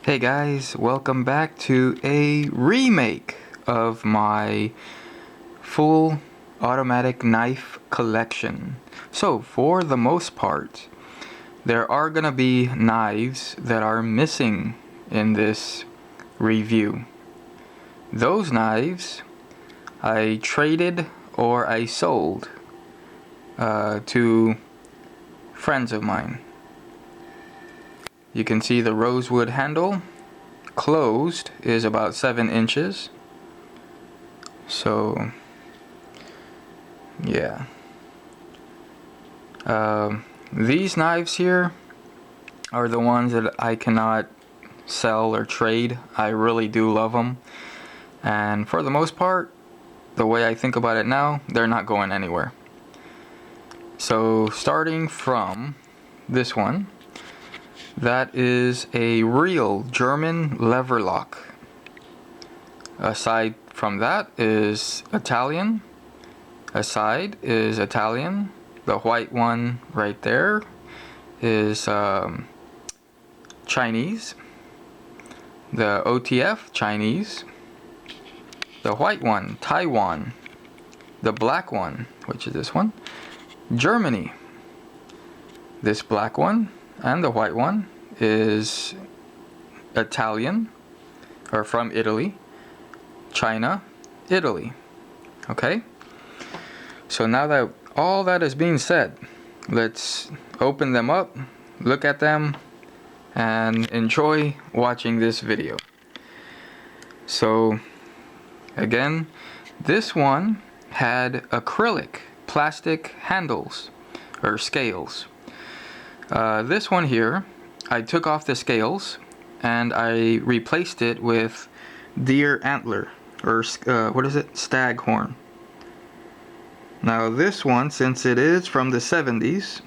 Hey guys, welcome back to a remake of my full automatic knife collection. So for the most part, there are gonna be knives that are missing in this review. Those knives I traded or I sold to friends of mine. You can see the rosewood handle. Closed is about 7 inches. So yeah. These knives here are the ones that I cannot sell or trade. I really do love them. And for the most part, the way I think about it now, they're not going anywhere. So starting from this one, that is a real German lever lock. Aside from that is Italian. Aside is Italian. The white one right there is Chinese. The OTF, Chinese. The white one, Taiwan. The black one, which is this one, Germany. This black one and the white one is Italian, or from Italy. China, Italy. Okay? So now that all that is being said, let's open them up, look at them, and enjoy watching this video. So again, this one had acrylic plastic handles or scales. This one here, I took off the scales and I replaced it with deer antler, or what is it? Stag horn. Now this one, since it is from the 70s,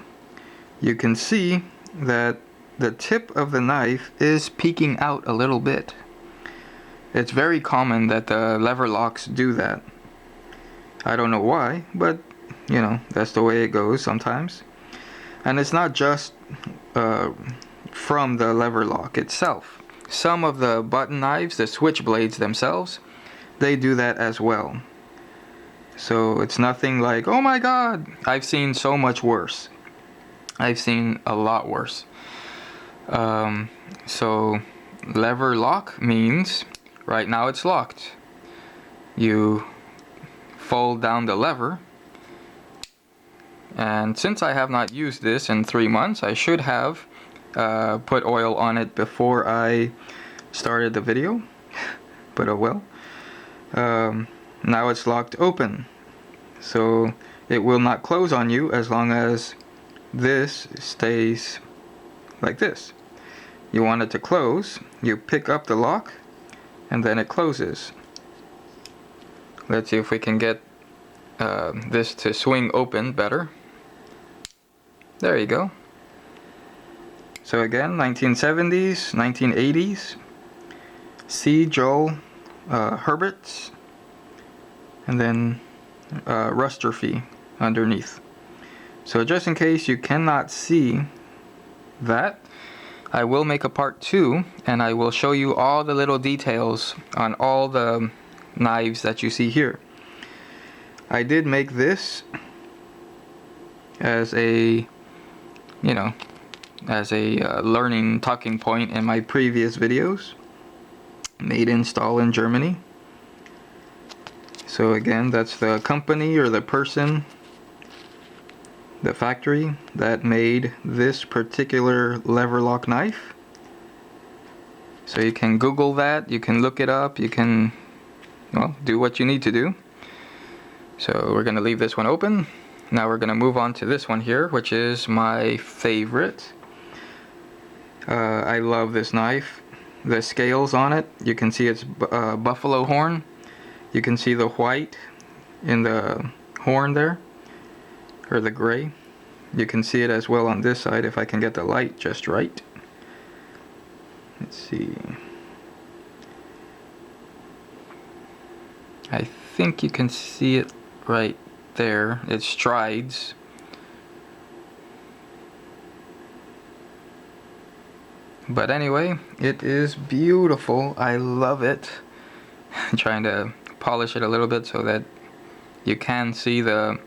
you can see that the tip of the knife is peeking out a little bit. It's very common that the lever locks do that. I don't know why, but you know, that's the way it goes sometimes. And it's not just from the lever lock itself. Some of the button knives, the switch blades themselves, they do that as well. So it's nothing like, oh my god, I've seen so much worse. I've seen a lot worse. So lever lock means right now it's locked. You fold down the lever, and since I have not used this in 3 months, I should have put oil on it before I started the video, but oh well. Now it's locked open, so it will not close on you as long as this stays like this. You want it to close, you pick up the lock and then it closes. Let's see if we can get this to swing open better. There you go. So again, 1970s, 1980s, C. Joel Herbert's, and then Rusterfee underneath. So just in case you cannot see that, I will make a part 2 and I will show you all the little details on all the knives that you see here. I did make this as a, you know, as a learning talking point in my previous videos. Made in Stalin, Germany. So again, that's the company or the person, the factory that made this particular lever lock knife. So you can Google that, you can look it up, you can, well, do what you need to do. So we're going to leave this one open. Now we're going to move on to this one here, which is my favorite. I love this knife. The scales on it, you can see it's buffalo horn. You can see the white in the horn there, or the gray. You can see it as well on this side if I can get the light just right. Let's see. I think you can see it right there. It strides. But anyway, it is beautiful. I love it. I'm trying to polish it a little bit so that you can see the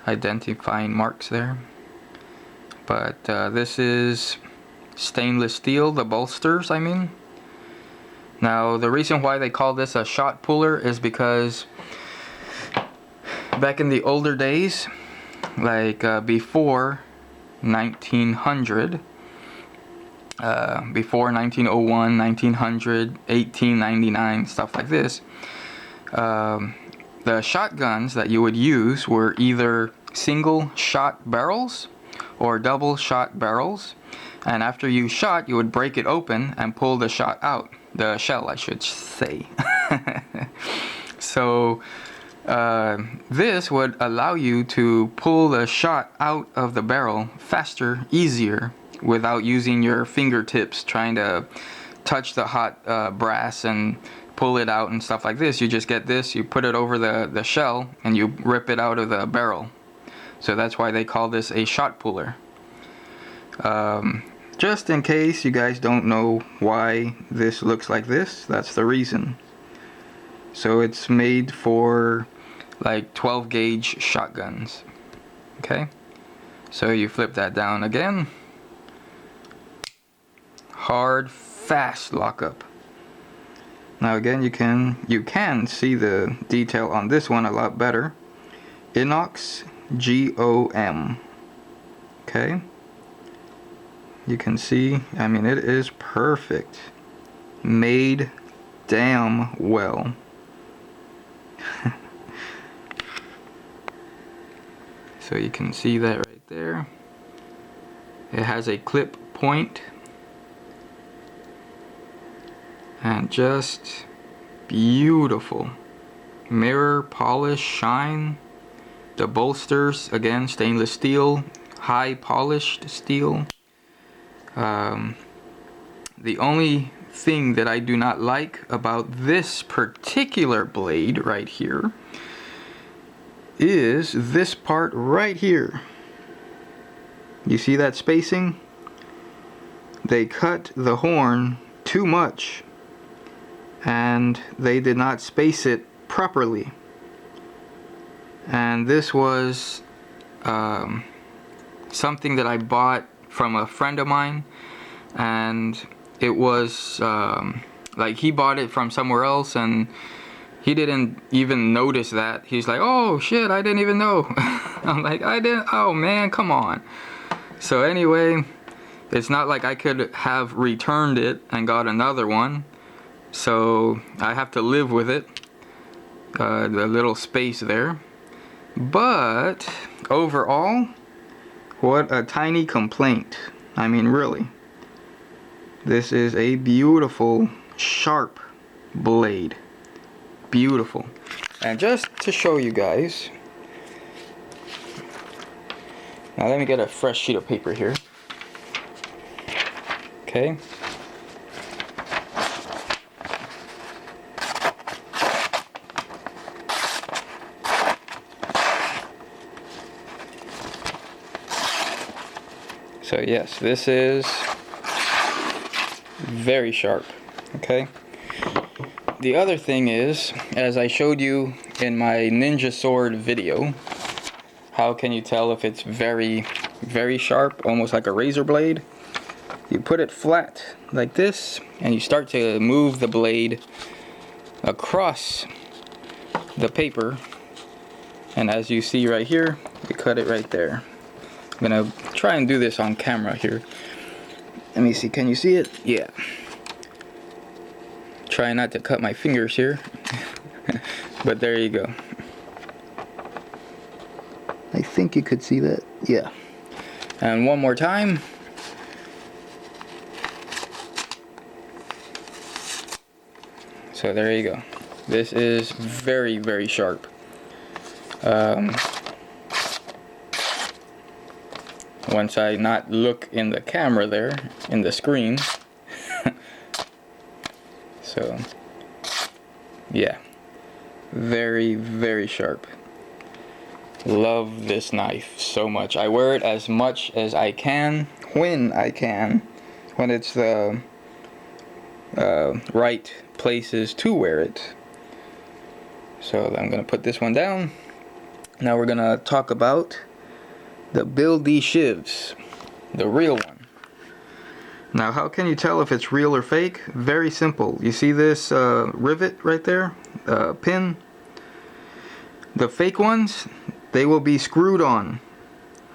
identifying marks there. But this is stainless steel, the bolsters, I mean. Now, the reason why they call this a shot puller is because back in the older days, like before 1900, before 1901, 1900, 1899, stuff like this, the shotguns that you would use were either single shot barrels or double shot barrels, and after you shot, you would break it open and pull the shot out, the shell, I should say. So this would allow you to pull the shot out of the barrel faster, easier, without using your fingertips trying to touch the hot brass and pull it out and stuff like this. You just get this, you put it over the shell, and you rip it out of the barrel. So that's why they call this a shot puller. Just in case you guys don't know why this looks like this, that's the reason. So it's made for like 12 gauge shotguns. Okay, so you flip that down again. Hard, fast lockup. Now again, you can see the detail on this one a lot better. Inox G.O.M. Okay, you can see, I mean, it is perfect, made damn well. So you can see that right there. It has a clip point and just beautiful mirror polish shine. The bolsters, again, stainless steel, high polished steel. The only thing that I do not like about this particular blade right here is this part right here. You see that spacing? They cut the horn too much and they did not space it properly. And this was something that I bought from a friend of mine, and it was like he bought it from somewhere else and he didn't even notice that. He's like, oh shit, I didn't even know. I'm like, I didn't, oh man, come on. So anyway, it's not like I could have returned it and got another one, so I have to live with it, the little space there. But overall, what a tiny complaint. I mean, really, this is a beautiful, sharp blade. Beautiful. And just to show you guys, now let me get a fresh sheet of paper here. Okay. So yes, this is very sharp. Okay. The other thing is, as I showed you in my ninja sword video, how can you tell if it's very, very sharp, almost like a razor blade? You put it flat like this, and you start to move the blade across the paper, and as you see right here, you cut it right there. I'm gonna try and do this on camera here. Let me see, can you see it? Yeah. Try not to cut my fingers here. But there you go. I think you could see that. Yeah. And one more time. So there you go. This is very, very sharp. Once I not look in the camera there, in the screen. So, yeah. Very, very sharp. Love this knife so much. I wear it as much as I can, when I can, when it's the right places to wear it. So I'm gonna put this one down. Now we're gonna talk about the Bill D shivs, the real one. Now how can you tell if it's real or fake? Very simple. You see this rivet right there, pin? The fake ones, they will be screwed on.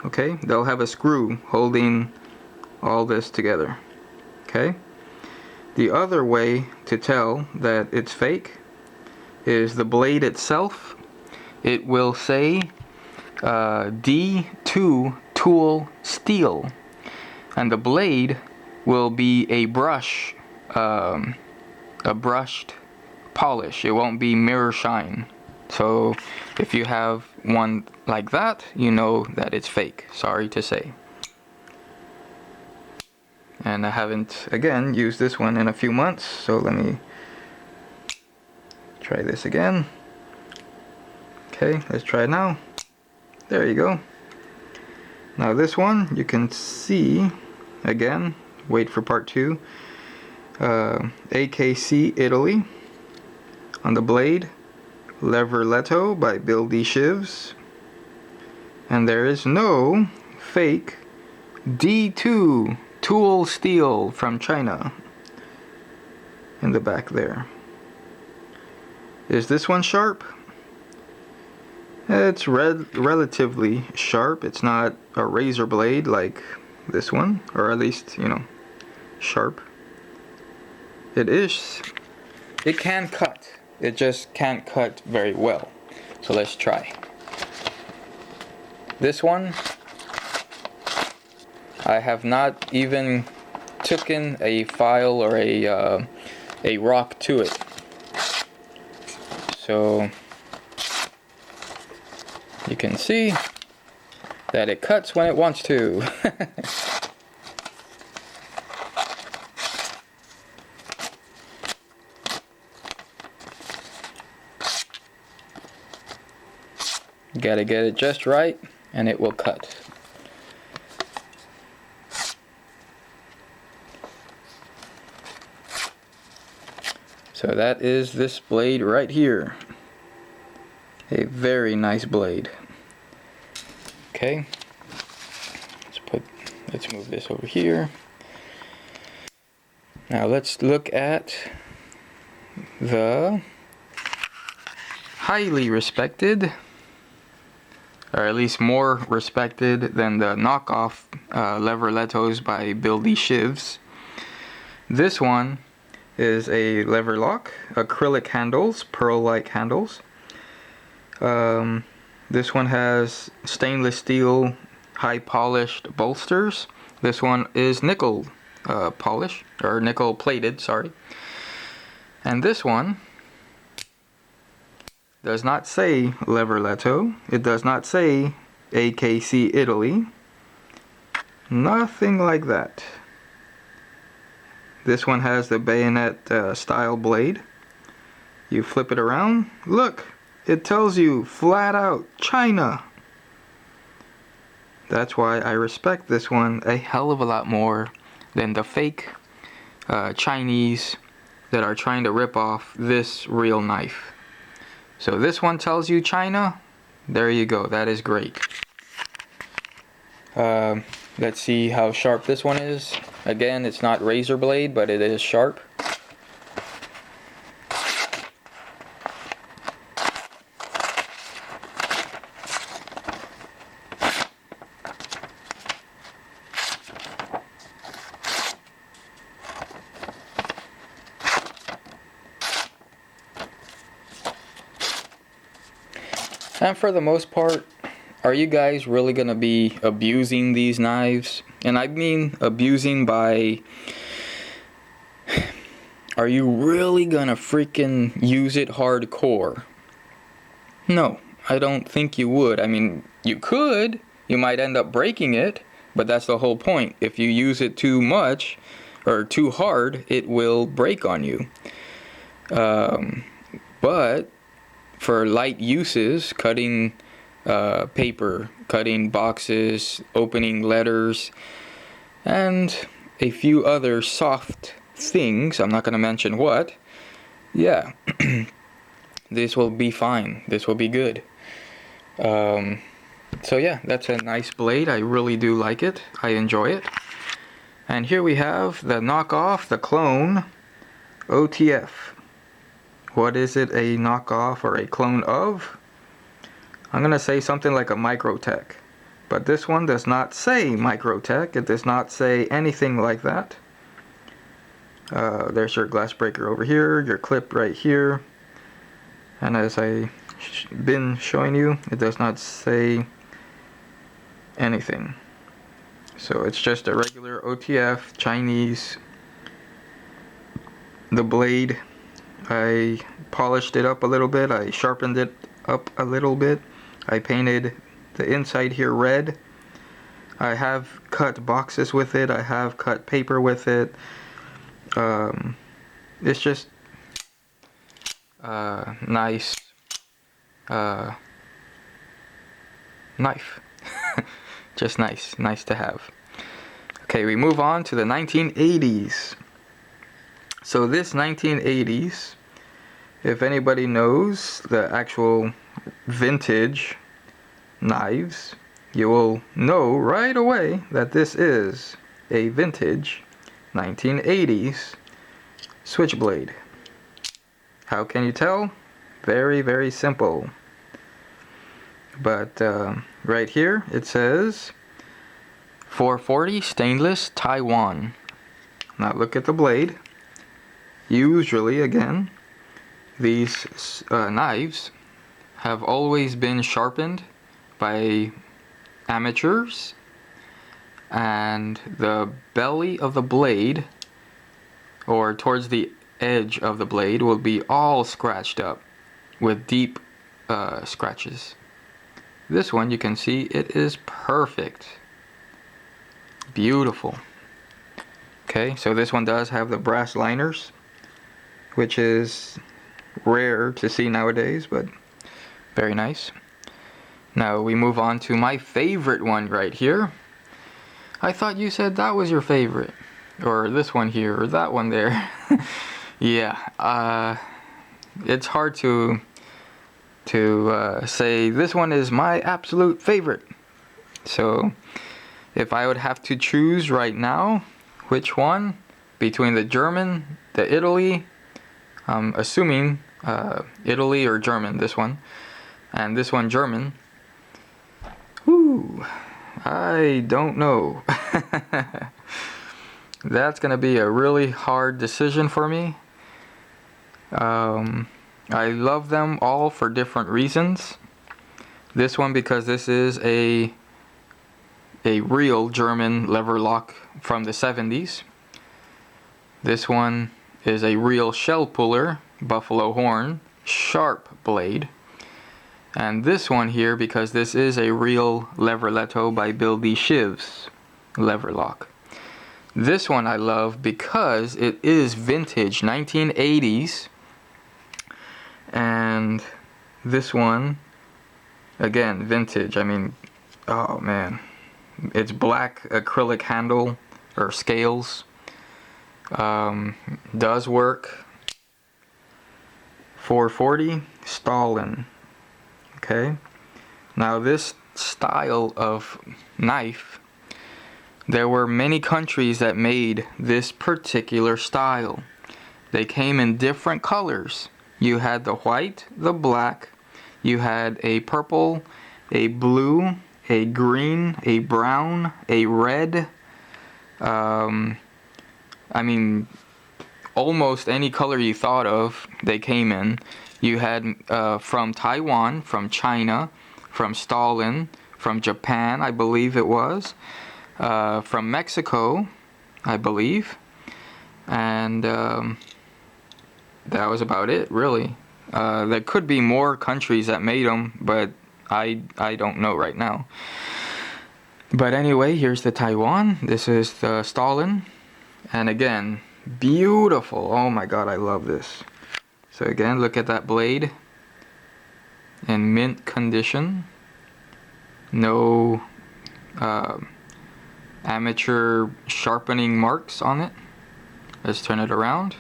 Okay, they'll have a screw holding all this together. Okay, the other way to tell that it's fake is the blade itself. It will say D2 tool steel, and the blade will be a brush, a brushed polish. It won't be mirror shine. So if you have one like that, you know that it's fake. Sorry to say. And I haven't, again, used this one in a few months, so let me try this again. Okay, let's try it now. There you go. Now this one, you can see, again, wait for part 2, AKC Italy on the blade, Leverletto by Bill D Shivs, and there is no fake D2 tool steel from China in the back there. Is this one sharp? It's relatively sharp. It's not a razor blade like this one, or at least, you know, sharp. It can cut. It just can't cut very well. So let's try. This one, I have not even taken a file or a rock to it. So you can see that it cuts when it wants to. Gotta get it just right and it will cut. So that is this blade right here. A very nice blade. Okay. Let's move this over here. Now let's look at the highly respected, or at least more respected than the knockoff Leverlettos by Bill D Shivs. This one is a lever lock, acrylic handles, pearl-like handles. This one has stainless steel, high polished bolsters. This one is nickel polish, or nickel plated, sorry. And this one does not say Leverletto. It does not say AKC Italy. Nothing like that. This one has the bayonet style blade. You flip it around. Look, it tells you flat out China. That's why I respect this one a hell of a lot more than the fake Chinese that are trying to rip off this real knife. So this one tells you China. There you go. That is great. Let's see how sharp this one is. Again, it's not razor blade, but it is sharp. And for the most part, are you guys really going to be abusing these knives? And I mean abusing by, are you really going to freaking use it hardcore? No, I don't think you would. I mean, you could. You might end up breaking it, but that's the whole point. If you use it too much or too hard, it will break on you. But for light uses, cutting paper, cutting boxes, opening letters, and a few other soft things, I'm not going to mention what, yeah, this will be fine. This will be good. So yeah, that's a nice blade. I really do like it. I enjoy it. And here we have the knockoff, the clone, OTF. What is it a knockoff or a clone of? I'm going to say something like a Microtech. But this one does not say Microtech. It does not say anything like that. There's your glass breaker over here, your clip right here. And as I've been showing you, it does not say anything. So it's just a regular OTF Chinese. The blade, I polished it up a little bit, I sharpened it up a little bit, I painted the inside here red. I have cut boxes with it, I have cut paper with it. It's just nice knife. Just nice to have. Okay, we move on to the 1980s. So this 1980s, if anybody knows the actual vintage knives, you will know right away that this is a vintage 1980s switchblade. How can you tell? Very, very simple. But right here it says 440 stainless Taiwan. Now look at the blade. Usually, again, these knives have always been sharpened by amateurs, and the belly of the blade, or towards the edge of the blade, will be all scratched up with deep scratches. This one, you can see it is perfect. Beautiful. Okay, so this one does have the brass liners, which is rare to see nowadays, but very nice. Now we move on to my favorite one right here. I thought you said that was your favorite, or this one here, or that one there. Yeah, it's hard to say this one is my absolute favorite. So if I would have to choose right now which one between the German, the Italy, I'm assuming Italy or German, this one, and this one German, whoo, I don't know. That's gonna be a really hard decision for me. I love them all for different reasons. This one because this is a real German lever lock from the 70s. This one is a real shell puller, buffalo horn, sharp blade. And this one here because this is a real leverletto by Bill D. Shiv's lever lock. This one I love because it is vintage 1980s. And this one, again, vintage. I mean, oh man. It's black acrylic handle or scales. Does work. 440 Stalin. Okay. Now this style of knife, there were many countries that made this particular style. They came in different colors. You had the white, the black, you had a purple, a blue, a green, a brown, a red. I mean, almost any color you thought of, they came in. You had from Taiwan, from China, from Stalin, from Japan, I believe it was, from Mexico, I believe, and that was about it, really. There could be more countries that made them, but I don't know right now. But anyway, here's the Taiwan. This is the Stalin. And again, beautiful. Oh my god, I love this. So again, look at that blade. In mint condition. No amateur sharpening marks on it. Let's turn it around.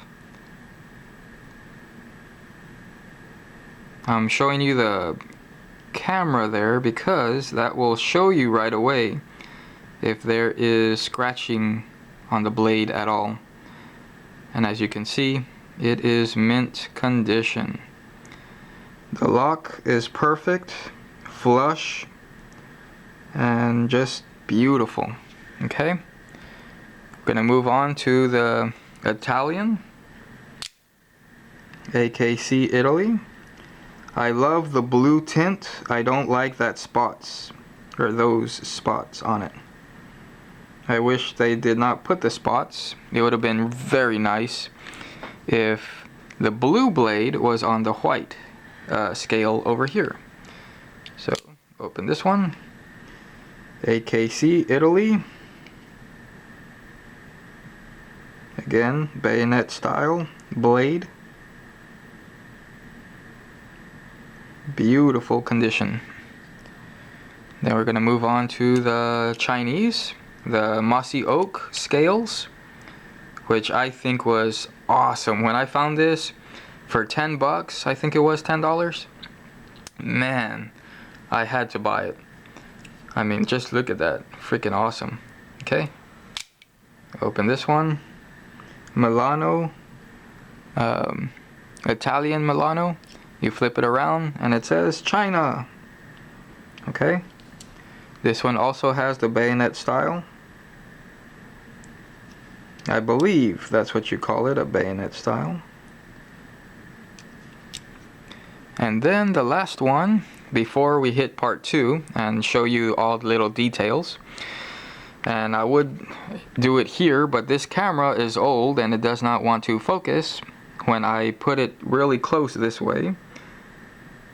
I'm showing you the camera there because that will show you right away if there is scratching on the blade at all. And as you can see, it is mint condition. The lock is perfect, flush, and just beautiful. Okay, we're gonna move on to the Italian, AKC Italy. I love the blue tint. I don't like that spots, or those spots on it. I wish they did not put the spots. It would have been very nice if the blue blade was on the white scale over here. So open this one, AKC Italy. Again, bayonet style blade. Beautiful condition. Then we're going to move on to the Chinese, the mossy oak scales, which I think was awesome. When I found this for 10 bucks, I think it was $10, man, I had to buy it. I mean, just look at that, freaking awesome. Okay, open this one, Milano, Italian Milano. You flip it around and it says China. Okay, this one also has the bayonet style. I believe that's what you call it, a bayonet style. And then the last one, before we hit part 2 and show you all the little details, and I would do it here, but this camera is old and it does not want to focus. When I put it really close this way,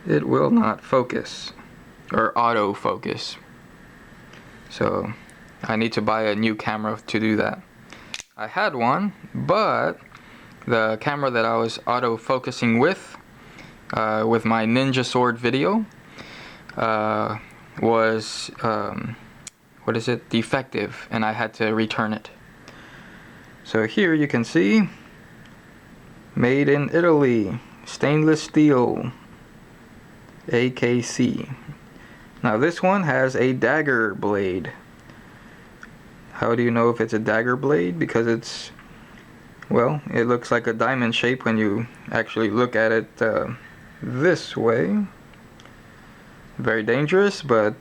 it will not focus, or autofocus. So I need to buy a new camera to do that. I had one, but the camera that I was autofocusing with my Ninja Sword video was defective, and I had to return it. So here you can see, made in Italy, stainless steel, AKC. Now this one has a dagger blade. How do you know if it's a dagger blade? Because it's, well, it looks like a diamond shape when you actually look at it this way. Very dangerous, but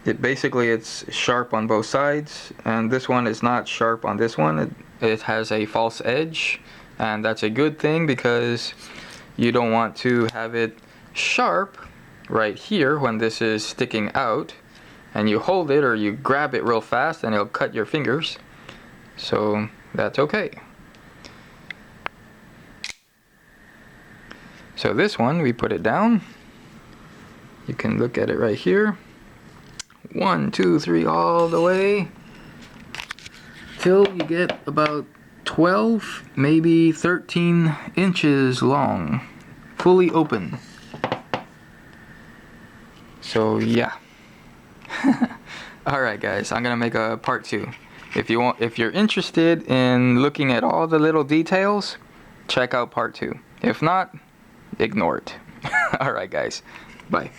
it's sharp on both sides, and this one is not sharp on this one. It has a false edge, and that's a good thing because you don't want to have it sharp right here when this is sticking out, and you hold it or you grab it real fast and it'll cut your fingers. So that's okay. So this one, we put it down. You can look at it right here. 1, 2, 3, all the way till you get about 12, maybe 13 inches long, fully open. So yeah. Alright guys, I'm gonna make a part 2. If you're interested in looking at all the little details, check out part 2. If not, ignore it. Alright guys, bye.